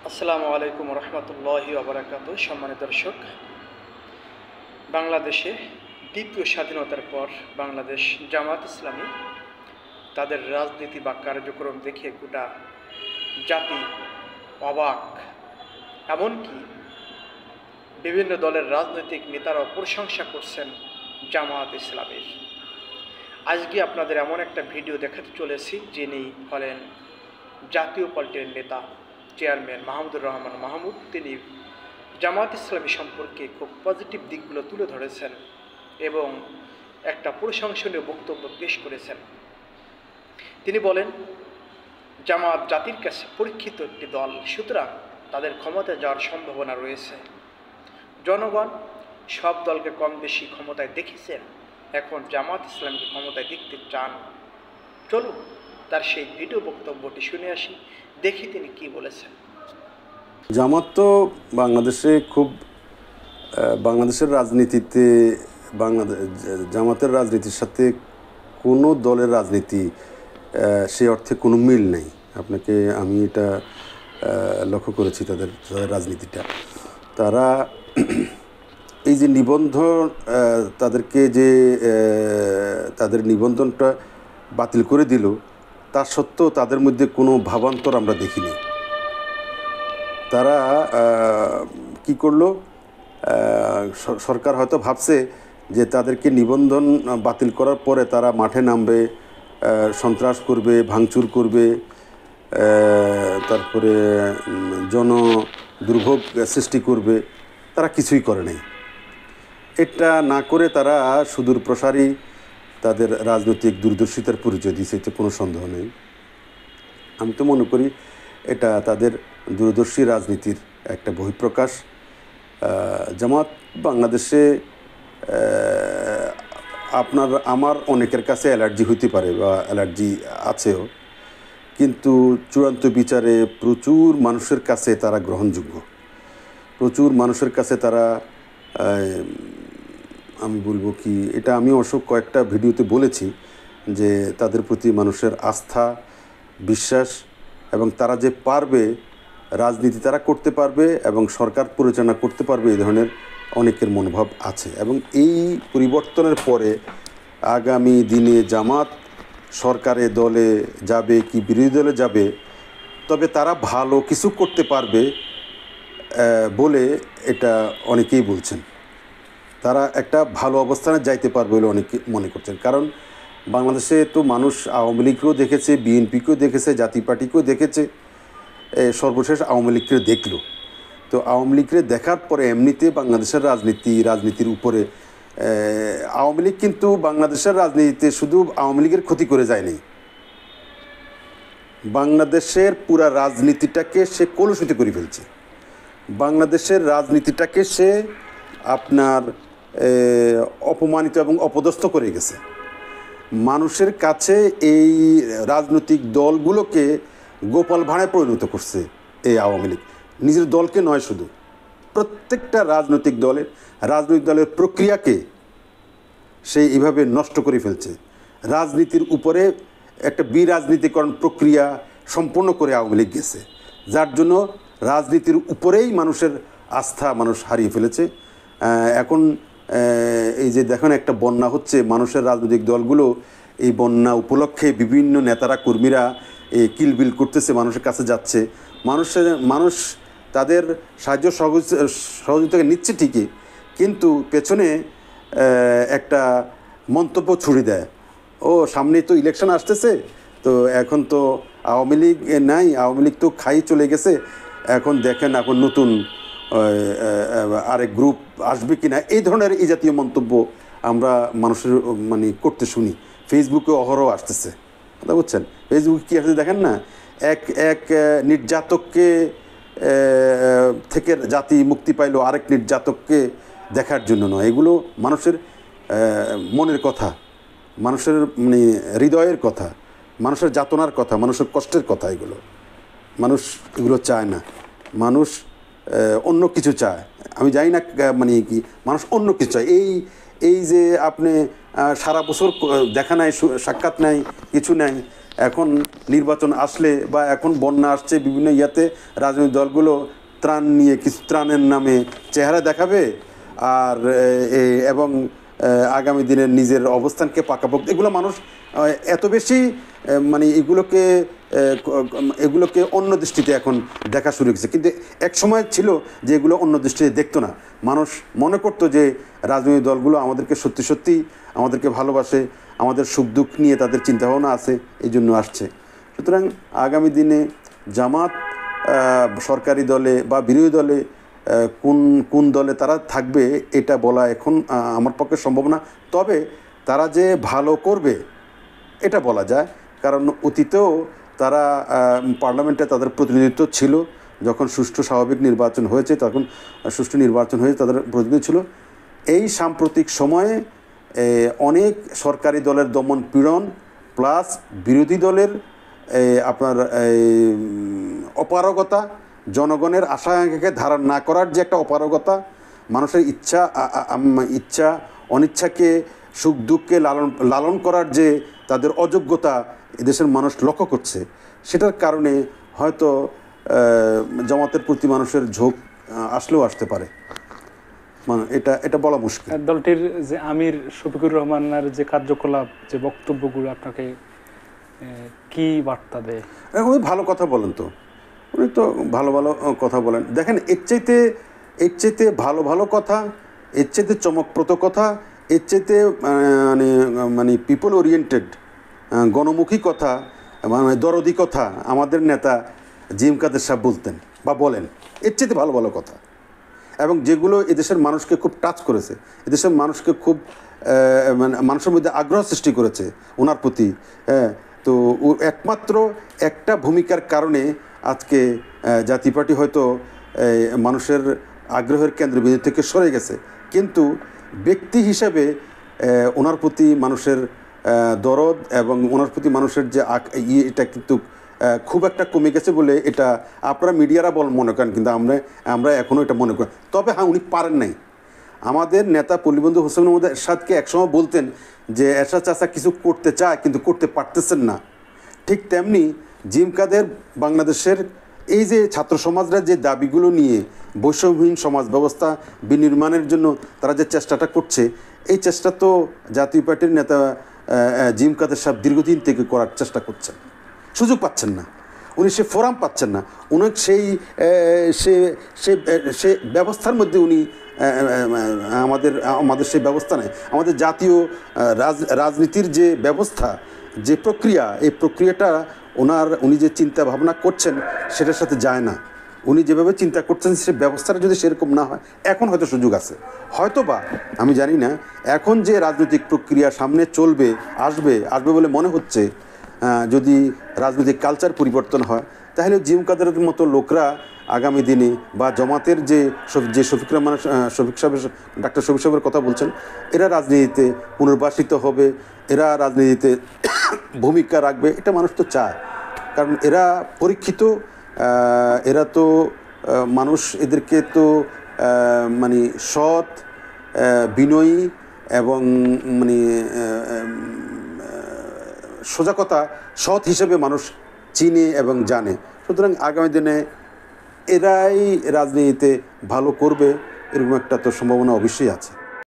আসসালামু আলাইকুম রহমতুল্লাহি ওয়া সম্মানিত দর্শক, বাংলাদেশে দ্বিতীয় স্বাধীনতার পর বাংলাদেশ জামাত ইসলামী তাদের রাজনীতি বা কার্যক্রম দেখে গোটা জাতি অবাক। এমনকি বিভিন্ন দলের রাজনৈতিক নেতারাও প্রশংসা করছেন জামাত ইসলামীর। আজকে আপনাদের এমন একটা ভিডিও দেখাতে চলেছি, যিনি হলেন জাতীয় পার্টির নেতা চেয়ারম্যান মাহমুদুর রহমান মাহমুদ। তিনি জামাত ইসলামী সম্পর্কে খুব পজিটিভ দিকগুলো তুলে ধরেছেন এবং একটা প্রশংসনীয় বক্তব্য পেশ করেছেন। তিনি বলেন, জামাত জাতির কাছে পরীক্ষিত একটি দল, সুতরাং তাদের ক্ষমতায় যাওয়ার সম্ভাবনা রয়েছে। জনগণ সব দলকে কম বেশি ক্ষমতায় দেখেছেন, এখন জামাত ইসলামকে ক্ষমতায় দেখতে চান। চলুন তার সেই ভিডিও বক্তব্যটি শুনে আসি, দেখি তিনি কি বলেছেন। জামাত তো বাংলাদেশে বাংলাদেশের রাজনীতিতে জামাতের রাজনীতির সাথে কোনো দলের রাজনীতি সে অর্থে কোনো মিল নেই। আমি এটা লক্ষ্য করেছি তাদের রাজনীতিটা। তারা এই যে নিবন্ধন, তাদের নিবন্ধনটা বাতিল করে দিল, তা সত্ত্বেও তাদের মধ্যে কোনো ভাবান্তর আমরা দেখিনি। তারা কি করলো, সরকার হয়তো ভাবছে যে তাদেরকে নিবন্ধন বাতিল করার পরে তারা মাঠে নামবে, সন্ত্রাস করবে, ভাঙচুর করবে, তারপরে দুর্ভোগ সৃষ্টি করবে। তারা কিছুই করে নাই। এটা না করে তারা সুদূর প্রসারী তাদের রাজনৈতিক দূরদর্শিতার পরিচয় দিয়েছে, এতে কোনো সন্দেহ নেই। আমি তো মনে করি এটা তাদের দূরদর্শী রাজনীতির একটা বহিঃপ্রকাশ। জামাত বাংলাদেশে আমার অনেকের কাছে অ্যালার্জি হইতে পারে বা অ্যালার্জি আছেও, কিন্তু চূড়ান্ত বিচারে প্রচুর মানুষের কাছে তারা গ্রহণযোগ্য। প্রচুর মানুষের কাছে তারা, আমি বলবো কি, এটা আমি অবশ্য কয়েকটা ভিডিওতে বলেছি যে তাদের প্রতি মানুষের আস্থা, বিশ্বাস এবং তারা যে পারবে, রাজনীতি তারা করতে পারবে এবং সরকার পরিচালনা করতে পারবে, এই ধরনের অনেকের মনোভাব আছে। এবং এই পরিবর্তনের পরে আগামী দিনে জামাত সরকারে দলে যাবে কি বিরোধী দলে যাবে, তবে তারা ভালো কিছু করতে পারবে বলে এটা অনেকেই বলছেন। তারা একটা ভালো অবস্থানে যাইতে পারবে বলে অনেকে মনে করছেন। কারণ বাংলাদেশে তো মানুষ আওয়ামী লীগকেও দেখেছে, বিএনপিকেও দেখেছে, জাতীয় পার্টিকেও দেখেছে, সর্বশেষ আওয়ামী লীগকে দেখল। তো আওয়ামী লীগকে দেখার পরে এমনিতে বাংলাদেশের রাজনীতির উপরে আওয়ামী লীগ কিন্তু বাংলাদেশের রাজনীতিতে শুধু আওয়ামী লীগের ক্ষতি করে যায়নি, বাংলাদেশের পুরা রাজনীতিটাকে সে কলুষিত করে ফেলছে। বাংলাদেশের রাজনীতিটাকে সে অপমানিত এবং অপদস্থ করে গেছে। মানুষের কাছে এই রাজনৈতিক দলগুলোকে গোপাল ভাঁড়ে পরিণত করছে এই আওয়ামী লীগ। নিজের দলকে নয়, শুধু প্রত্যেকটা রাজনৈতিক দলের প্রক্রিয়াকে সে এইভাবে নষ্ট করে ফেলছে। রাজনীতির উপরে একটা বিরাজনীতিকরণ প্রক্রিয়া সম্পূর্ণ করে আওয়ামী লীগ গেছে, যার জন্য রাজনীতির উপরেই মানুষের আস্থা মানুষ হারিয়ে ফেলেছে। এখন এই যে দেখেন একটা বন্যা হচ্ছে, মানুষের রাজনৈতিক দলগুলো এই বন্যা উপলক্ষে বিভিন্ন নেতারা কর্মীরা এই কিলবিল করতেছে, মানুষের কাছে যাচ্ছে। মানুষ তাদের সাহায্য সহযোগিতা নিচ্ছে ঠিকই, কিন্তু পেছনে একটা মন্তব্য ছুড়ে দেয়, ও সামনেই তো ইলেকশন আসতেছে, তো এখন তো আওয়ামী লীগ নাই, আওয়ামী লীগ তো খাই চলে গেছে, এখন দেখেন এখন নতুন আরেক গ্রুপ আসবে কিনা, এই ধরনের এই জাতীয় মন্তব্য আমরা মানুষের করতে শুনি। ফেসবুকে অহরহ আসতেছে, কথা বুঝছেন? ফেসবুকে কী আসছে দেখেন না, এক নির্যাতককে থেকে জাতি মুক্তি পাইল আরেক নির্যাতককে দেখার জন্য নয়। এগুলো মানুষের মনের কথা, মানুষের হৃদয়ের কথা, মানুষের যাতনার কথা, মানুষের কষ্টের কথা। মানুষ এগুলো চায় না। মানুষ অন্য কিছু চায়। আমি জানি না কি মানুষ অন্য কিছু চায়। এই যে আপনি সারা বছর দেখা নাই, সাক্ষাৎ নাই, কিছু নাই, এখন নির্বাচন আসলে বা এখন বন্যা আসছে বিভিন্ন ইয়াতে রাজনৈতিক দলগুলো ত্রাণ নিয়ে কিছু ত্রাণের নামে চেহারা দেখাবে আর এবং আগামী দিনের নিজের অবস্থানকে পাকাপোক্ত এগুলো মানুষ এত বেশি মানে এগুলোকে অন্য দৃষ্টিতে এখন দেখা শুরু করেছে। কিন্তু এক সময় ছিল যে এগুলো অন্য দৃষ্টিতে দেখতো না, মানুষ মনে করতো যে রাজনৈতিক দলগুলো আমাদেরকে সত্যি সত্যি আমাদেরকে ভালোবাসে, আমাদের সুখ দুঃখ নিয়ে তাদের চিন্তাভাবনা আছে, এই জন্য আসছে। সুতরাং আগামী দিনে জামাত সরকারি দলে বা বিরোধী দলে কোন দলে তারা থাকবে এটা বলা এখন আমার পক্ষে সম্ভব না। তবে তারা যে ভালো করবে এটা বলা যায়, কারণ অতীতেও তারা পার্লামেন্টে তাদের প্রতিনিধিত্ব ছিল, যখন সুষ্ঠু স্বাভাবিক নির্বাচন হয়েছে তখন সুষ্ঠু নির্বাচন হয়ে তাদের প্রতিনিধি ছিল। এই সাম্প্রতিক সময়ে অনেক সরকারি দলের দমন পীড়ন প্লাস বিরোধী দলের আপনার অপারগতা, জনগণের আশা আকাঙ্ক্ষাকে ধারণ না করার যে একটা অপারগতা, মানুষের ইচ্ছা অনিচ্ছাকে সুখ দুঃখকে লালন করার যে তাদের অযোগ্যতা এদেশের মানুষ লক্ষ্য করছে, সেটার কারণে হয়তো জামাতের প্রতি মানুষের ঝোঁক আসলেও আসতে পারে। মানে এটা বলা মুশকিল। দলটির যে আমির শফিকুর রহমানের যে কার্যকলাপ, যে বক্তব্যগুলো আপনাকে কি বার্তা দেয়? উনি ভালো কথা বলেন, তো উনি তো ভালো কথা বলেন। দেখেন, এর চাইতে ভালো কথা, এর চাইতে চমকপ্রদ কথা, এর চাইতে মানে পিপল ওরিয়েন্টেড গণমুখী কথা, মানে দরদি কথা আমাদের নেতা জিএম কাদের সাহেব বলতেন বা বলেন, এর চাইতে ভালো কথা, এবং যেগুলো এদেশের মানুষকে খুব টাচ করেছে, এদেশের মানুষকে খুব মানে মানুষের মধ্যে আগ্রহ সৃষ্টি করেছে ওনার প্রতি। তো একমাত্র একটা ভূমিকার কারণে আজকে জাতীয় পার্টি হয়তো মানুষের আগ্রহের কেন্দ্রবিন্দু থেকে সরে গেছে, কিন্তু ব্যক্তি হিসাবে ওনার প্রতি মানুষের দরদ এবং ওনার প্রতি মানুষের যে এটা কিন্তু খুব একটা কমে গেছে বলে এটা আপনারা মিডিয়ারা মনে করেন, কিন্তু আমরা এখনও এটা মনে করি। তবে হ্যাঁ, উনি পারেন নাই। আমাদের নেতা পল্লীবন্ধু হোসেন মোহাম্মদ এরশাদকে একসময় বলতেন যে এরশাদ চাচা কিছু করতে চায় কিন্তু করতে পারতেছেন না। ঠিক তেমনি জিএম কাদের বাংলাদেশের এই যে ছাত্র সমাজরা যে দাবিগুলো নিয়ে বৈষম্যহীন সমাজ ব্যবস্থা বিনির্মাণের জন্য তারা যে চেষ্টাটা করছে, এই চেষ্টা তো জাতীয় পার্টির নেতা জিএম কাদের সাহেব দীর্ঘদিন থেকে করার চেষ্টা করছেন, সুযোগ পাচ্ছেন না, উনি সে ফোরাম পাচ্ছেন না, উনি সে ব্যবস্থার মধ্যে উনি আমাদের সেই ব্যবস্থা নেই। আমাদের জাতীয় রাজনীতির যে ব্যবস্থা, যে প্রক্রিয়া, এই প্রক্রিয়াটা উনি যে চিন্তা ভাবনা করছেন সেটার সাথে যায় না। উনি যেভাবে চিন্তা করছেন সে ব্যবস্থাটা যদি সেরকম না হয়, এখন হয়তো সুযোগ আছে, হয়তো বা আমি জানি না। এখন যে রাজনৈতিক প্রক্রিয়া সামনে আসবে বলে মনে হচ্ছে, যদি রাজনৈতিক কালচার পরিবর্তন হয়, তাহলে জিএম কাদেরের মতো লোকরা আগামী দিনে বা জামাতের যে শফিক সাহেবের ডাক্তার শফিক সাহেবের কথা বলছেন, এরা রাজনীতিতে পুনর্বাসিত হবে, এরা রাজনীতিতে ভূমিকা রাখবে, এটা মানুষ তো চায়। কারণ এরা পরীক্ষিত, এরা তো মানুষ এদেরকে তো মানে সৎ, বিনয়ী এবং মানে সোজা কথা সৎ হিসেবে মানুষ চিনে এবং জানে। সুতরাং আগামী দিনে এরাই রাজনীতিতে ভালো করবে এরকম একটা তো সম্ভাবনা অবশ্যই আছে।